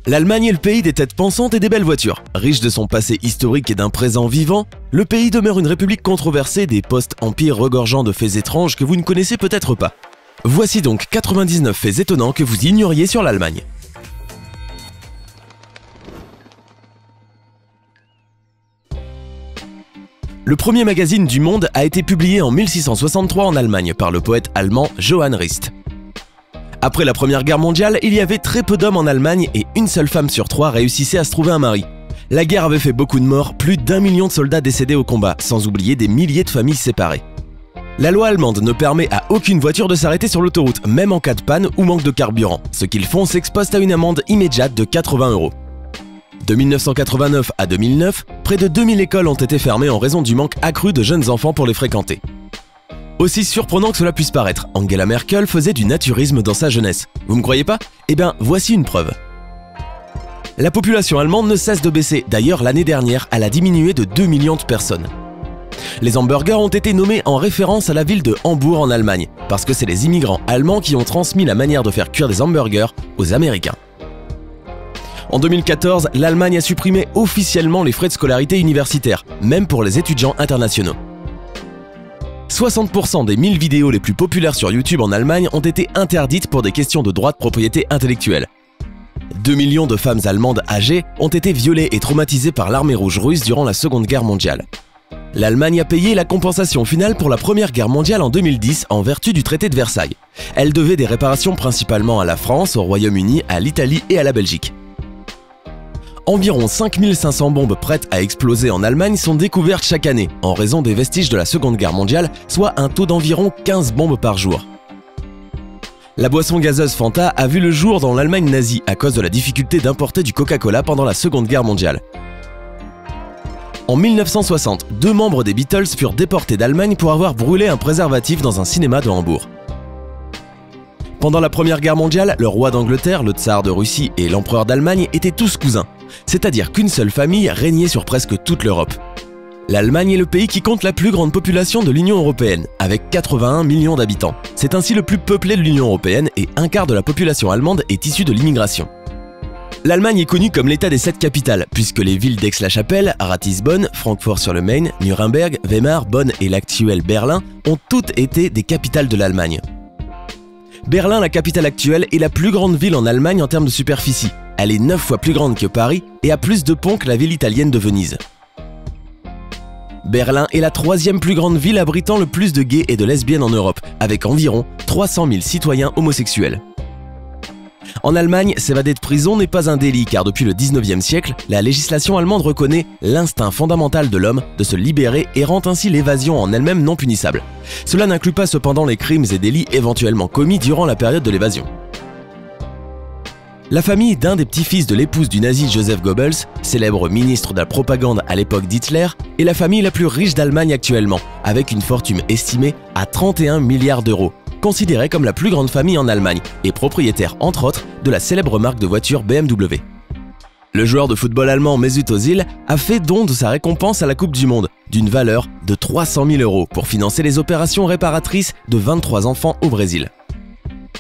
L'Allemagne est le pays des têtes pensantes et des belles voitures. Riche de son passé historique et d'un présent vivant, le pays demeure une république controversée des post-empires regorgeant de faits étranges que vous ne connaissez peut-être pas. Voici donc 99 faits étonnants que vous ignoriez sur l'Allemagne. Le premier magazine du monde a été publié en 1663 en Allemagne par le poète allemand Johann Rist. Après la Première Guerre mondiale, il y avait très peu d'hommes en Allemagne et une seule femme sur 3 réussissait à se trouver un mari. La guerre avait fait beaucoup de morts, plus d'1 million de soldats décédés au combat, sans oublier des milliers de familles séparées. La loi allemande ne permet à aucune voiture de s'arrêter sur l'autoroute, même en cas de panne ou manque de carburant. Ceux qui le font s'exposent à une amende immédiate de 80 €. De 1989 à 2009, près de 2000 écoles ont été fermées en raison du manque accru de jeunes enfants pour les fréquenter. Aussi surprenant que cela puisse paraître, Angela Merkel faisait du naturisme dans sa jeunesse. Vous me croyez pas? Eh bien, voici une preuve. La population allemande ne cesse de baisser. D'ailleurs, l'année dernière, elle a diminué de 2 millions de personnes. Les hamburgers ont été nommés en référence à la ville de Hambourg en Allemagne, parce que c'est les immigrants allemands qui ont transmis la manière de faire cuire des hamburgers aux Américains. En 2014, l'Allemagne a supprimé officiellement les frais de scolarité universitaire, même pour les étudiants internationaux. 60% des 1000 vidéos les plus populaires sur YouTube en Allemagne ont été interdites pour des questions de droit de propriété intellectuelle. 2 millions de femmes allemandes âgées ont été violées et traumatisées par l'armée rouge russe durant la Seconde Guerre mondiale. L'Allemagne a payé la compensation finale pour la Première Guerre mondiale en 2010 en vertu du traité de Versailles. Elle devait des réparations principalement à la France, au Royaume-Uni, à l'Italie et à la Belgique. Environ 5500 bombes prêtes à exploser en Allemagne sont découvertes chaque année, en raison des vestiges de la Seconde Guerre mondiale, soit un taux d'environ 15 bombes par jour. La boisson gazeuse Fanta a vu le jour dans l'Allemagne nazie à cause de la difficulté d'importer du Coca-Cola pendant la Seconde Guerre mondiale. En 1960, 2 membres des Beatles furent déportés d'Allemagne pour avoir brûlé un préservatif dans un cinéma de Hambourg. Pendant la Première Guerre mondiale, le roi d'Angleterre, le tsar de Russie et l'empereur d'Allemagne étaient tous cousins, c'est-à-dire qu'une seule famille régnait sur presque toute l'Europe. L'Allemagne est le pays qui compte la plus grande population de l'Union européenne, avec 81 millions d'habitants. C'est ainsi le plus peuplé de l'Union européenne et un quart de la population allemande est issue de l'immigration. L'Allemagne est connue comme l'État des 7 capitales, puisque les villes d'Aix-la-Chapelle, Ratisbonne, Francfort-sur-le-Main, Nuremberg, Weimar, Bonn et l'actuel Berlin ont toutes été des capitales de l'Allemagne. Berlin, la capitale actuelle, est la plus grande ville en Allemagne en termes de superficie. Elle est 9 fois plus grande que Paris et a plus de ponts que la ville italienne de Venise. Berlin est la 3e plus grande ville abritant le plus de gays et de lesbiennes en Europe, avec environ 300 000 citoyens homosexuels. En Allemagne, s'évader de prison n'est pas un délit car depuis le 19e siècle, la législation allemande reconnaît l'instinct fondamental de l'homme de se libérer et rend ainsi l'évasion en elle-même non punissable. Cela n'inclut pas cependant les crimes et délits éventuellement commis durant la période de l'évasion. La famille d'un des petits-fils de l'épouse du nazi Joseph Goebbels, célèbre ministre de la propagande à l'époque d'Hitler, est la famille la plus riche d'Allemagne actuellement, avec une fortune estimée à 31 milliards d'euros, considérée comme la plus grande famille en Allemagne et propriétaire entre autres de la célèbre marque de voiture BMW. Le joueur de football allemand Mesut Özil a fait don de sa récompense à la Coupe du Monde, d'une valeur de 300 000 € pour financer les opérations réparatrices de 23 enfants au Brésil.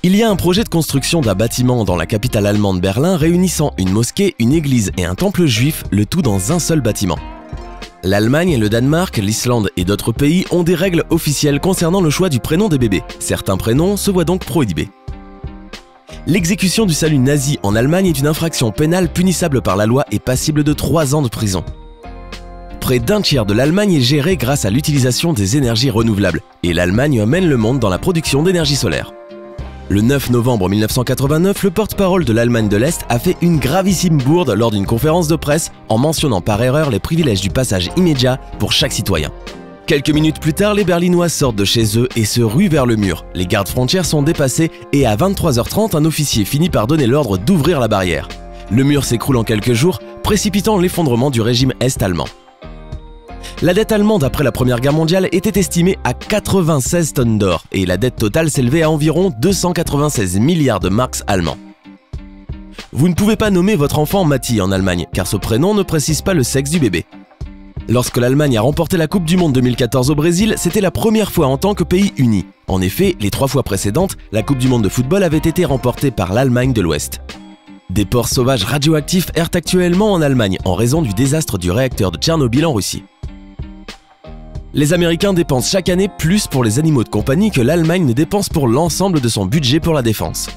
Il y a un projet de construction d'un bâtiment dans la capitale allemande Berlin réunissant une mosquée, une église et un temple juif, le tout dans un seul bâtiment. L'Allemagne, le Danemark, l'Islande et d'autres pays ont des règles officielles concernant le choix du prénom des bébés. Certains prénoms se voient donc prohibés. L'exécution du salut nazi en Allemagne est une infraction pénale punissable par la loi et passible de 3 ans de prison. Près d'un tiers de l'Allemagne est géré grâce à l'utilisation des énergies renouvelables et l'Allemagne mène le monde dans la production d'énergie solaire. Le 9 novembre 1989, le porte-parole de l'Allemagne de l'Est a fait une gravissime bourde lors d'une conférence de presse en mentionnant par erreur les privilèges du passage immédiat pour chaque citoyen. Quelques minutes plus tard, les Berlinois sortent de chez eux et se ruent vers le mur. Les gardes-frontières sont dépassés et à 23h30, un officier finit par donner l'ordre d'ouvrir la barrière. Le mur s'écroule en quelques jours, précipitant l'effondrement du régime est-allemand. La dette allemande après la Première Guerre mondiale était estimée à 96 tonnes d'or et la dette totale s'élevait à environ 296 milliards de marks allemands. Vous ne pouvez pas nommer votre enfant Matti en Allemagne car ce prénom ne précise pas le sexe du bébé. Lorsque l'Allemagne a remporté la Coupe du Monde 2014 au Brésil, c'était la première fois en tant que pays uni. En effet, les 3 fois précédentes, la Coupe du Monde de football avait été remportée par l'Allemagne de l'Ouest. Des porcs sauvages radioactifs errent actuellement en Allemagne en raison du désastre du réacteur de Tchernobyl en Russie. Les Américains dépensent chaque année plus pour les animaux de compagnie que l'Allemagne ne dépense pour l'ensemble de son budget pour la défense.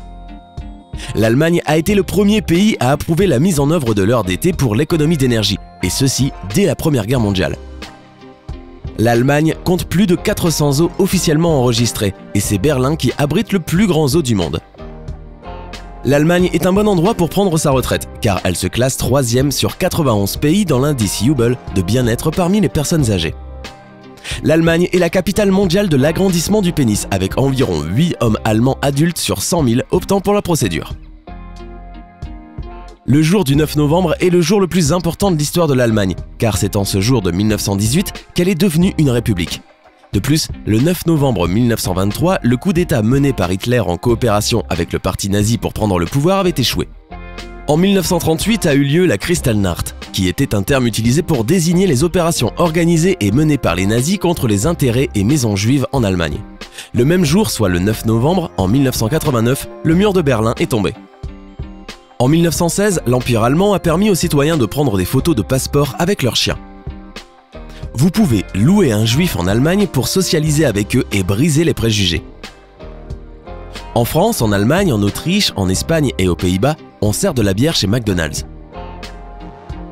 L'Allemagne a été le premier pays à approuver la mise en œuvre de l'heure d'été pour l'économie d'énergie, et ceci dès la Première Guerre mondiale. L'Allemagne compte plus de 400 zoos officiellement enregistrés, et c'est Berlin qui abrite le plus grand zoo du monde. L'Allemagne est un bon endroit pour prendre sa retraite, car elle se classe 3e sur 91 pays dans l'indice Hubble de bien-être parmi les personnes âgées. L'Allemagne est la capitale mondiale de l'agrandissement du pénis, avec environ 8 hommes allemands adultes sur 100 000 optant pour la procédure. Le jour du 9 novembre est le jour le plus important de l'histoire de l'Allemagne, car c'est en ce jour de 1918 qu'elle est devenue une république. De plus, le 9 novembre 1923, le coup d'État mené par Hitler en coopération avec le parti nazi pour prendre le pouvoir avait échoué. En 1938 a eu lieu la Kristallnacht, qui était un terme utilisé pour désigner les opérations organisées et menées par les nazis contre les intérêts et maisons juives en Allemagne. Le même jour, soit le 9 novembre, en 1989, le mur de Berlin est tombé. En 1916, l'Empire allemand a permis aux citoyens de prendre des photos de passeport avec leurs chiens. Vous pouvez louer un juif en Allemagne pour socialiser avec eux et briser les préjugés. En France, en Allemagne, en Autriche, en Espagne et aux Pays-Bas, on sert de la bière chez McDonald's.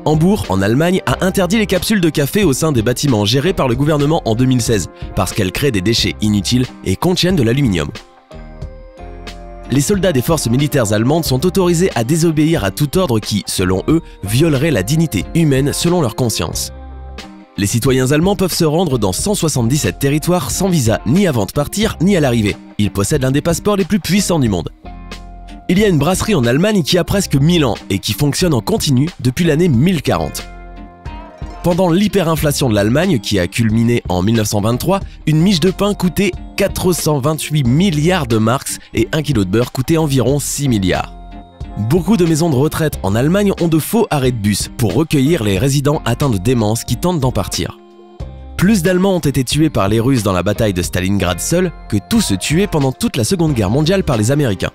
Hambourg, en Allemagne, a interdit les capsules de café au sein des bâtiments gérés par le gouvernement en 2016 parce qu'elles créent des déchets inutiles et contiennent de l'aluminium. Les soldats des forces militaires allemandes sont autorisés à désobéir à tout ordre qui, selon eux, violerait la dignité humaine selon leur conscience. Les citoyens allemands peuvent se rendre dans 177 territoires sans visa ni avant de partir ni à l'arrivée. Ils possèdent l'un des passeports les plus puissants du monde. Il y a une brasserie en Allemagne qui a presque 1000 ans et qui fonctionne en continu depuis l'année 1040. Pendant l'hyperinflation de l'Allemagne, qui a culminé en 1923, une miche de pain coûtait 428 milliards de marks et 1 kg de beurre coûtait environ 6 milliards. Beaucoup de maisons de retraite en Allemagne ont de faux arrêts de bus pour recueillir les résidents atteints de démence qui tentent d'en partir. Plus d'Allemands ont été tués par les Russes dans la bataille de Stalingrad seuls que tous ceux tués pendant toute la Seconde Guerre mondiale par les Américains.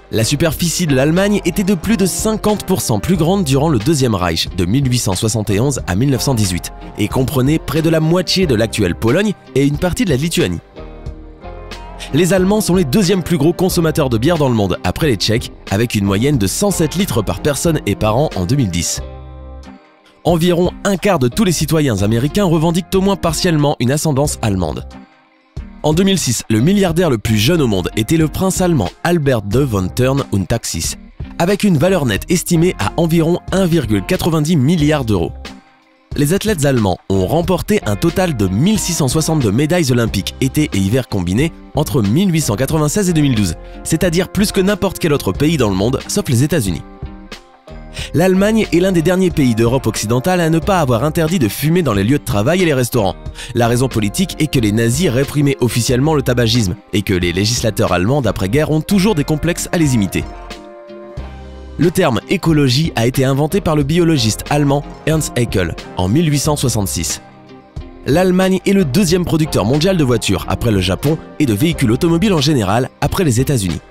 La superficie de l'Allemagne était de plus de 50% plus grande durant le Deuxième Reich de 1871 à 1918 et comprenait près de la moitié de l'actuelle Pologne et une partie de la Lituanie. Les Allemands sont les deuxièmes plus gros consommateurs de bière dans le monde, après les Tchèques, avec une moyenne de 107 litres par personne et par an en 2010. Environ un quart de tous les citoyens américains revendiquent au moins partiellement une ascendance allemande. En 2006, le milliardaire le plus jeune au monde était le prince allemand Albert II von Thurn und Taxis, avec une valeur nette estimée à environ 1,90 milliard d'euros. Les athlètes allemands ont remporté un total de 1662 médailles olympiques été et hiver combinés entre 1896 et 2012, c'est-à-dire plus que n'importe quel autre pays dans le monde, sauf les États-Unis. L'Allemagne est l'un des derniers pays d'Europe occidentale à ne pas avoir interdit de fumer dans les lieux de travail et les restaurants. La raison politique est que les nazis réprimaient officiellement le tabagisme et que les législateurs allemands d'après-guerre ont toujours des complexes à les imiter. Le terme écologie a été inventé par le biologiste allemand Ernst Haeckel en 1866. L'Allemagne est le deuxième producteur mondial de voitures après le Japon et de véhicules automobiles en général après les États-Unis.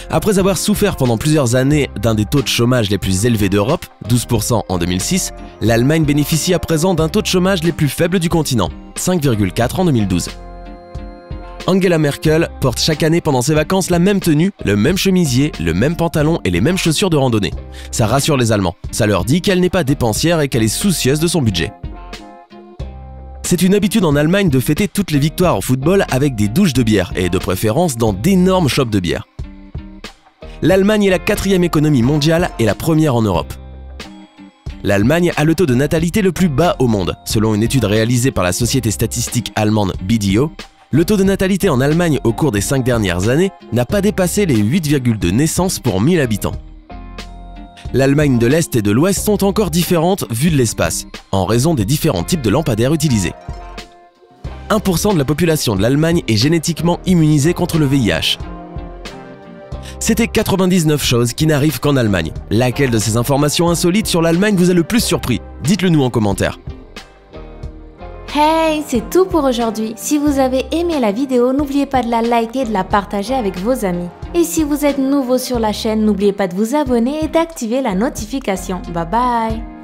Après avoir souffert pendant plusieurs années d'un des taux de chômage les plus élevés d'Europe, 12% en 2006, l'Allemagne bénéficie à présent d'un taux de chômage les plus faibles du continent, 5,4 en 2012. Angela Merkel porte chaque année pendant ses vacances la même tenue, le même chemisier, le même pantalon et les mêmes chaussures de randonnée. Ça rassure les Allemands, ça leur dit qu'elle n'est pas dépensière et qu'elle est soucieuse de son budget. C'est une habitude en Allemagne de fêter toutes les victoires au football avec des douches de bière et de préférence dans d'énormes shops de bière. L'Allemagne est la 4e économie mondiale et la première en Europe. L'Allemagne a le taux de natalité le plus bas au monde. Selon une étude réalisée par la société statistique allemande BDO, le taux de natalité en Allemagne au cours des 5 dernières années n'a pas dépassé les 8,2 naissances pour 1000 habitants. L'Allemagne de l'Est et de l'Ouest sont encore différentes vues de l'espace, en raison des différents types de lampadaires utilisés. 1% de la population de l'Allemagne est génétiquement immunisée contre le VIH. C'était 99 choses qui n'arrivent qu'en Allemagne. Laquelle de ces informations insolites sur l'Allemagne vous a le plus surpris? Dites-le nous en commentaire. Hey, c'est tout pour aujourd'hui. Si vous avez aimé la vidéo, n'oubliez pas de la liker et de la partager avec vos amis. Et si vous êtes nouveau sur la chaîne, n'oubliez pas de vous abonner et d'activer la notification. Bye bye!